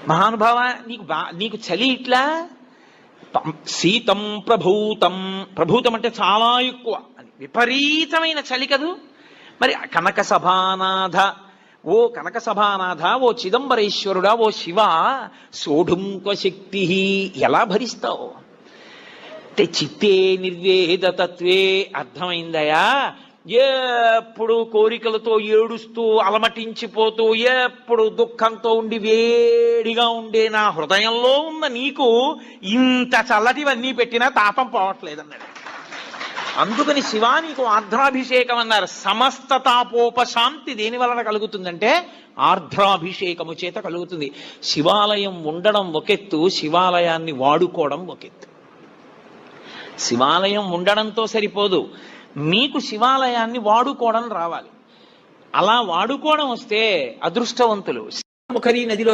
మహానుభావ, నీకు చలి ఇట్లా శీతం ప్రభూతం, ప్రభూతం అంటే చాలా ఎక్కువ అని, విపరీతమైన చలి కదూ. మరి కనక సభానాథ, ఓ కనక సభానాథ, ఓ చిదంబరేశ్వరుడా, ఓ శివ, సోఢుంక శక్తి, ఎలా భరిస్తావు అంటే చిత్తే నిర్వేదతత్వే. అర్థమైందయా, ఎప్పుడు కోరికలతో ఏడుస్తూ అలమటించిపోతూ ఎప్పుడు దుఃఖంతో ఉండి వేడిగా ఉండే నా హృదయంలో ఉన్న నీకు ఇంత చల్లటివన్నీ పెట్టినా తాపం పోవట్లేదన్నాడు. అందుకని శివా నీకు ఆర్ద్రాభిషేకం అన్నారు. సమస్త తాపోపశాంతి దేని వలన కలుగుతుందంటే ఆర్ద్రాభిషేకము చేత కలుగుతుంది. శివాలయం ఉండడం ఒకెత్తు, శివాలయాన్ని వాడుకోవడం ఒకెత్తు. శివాలయం ఉండడంతో సరిపోదు, మీకు శివాలయాన్ని వాడుకోవడం రావాలి. అలా వాడుకోవడం వస్తే అదృష్టవంతులు. ముఖరి నదిలో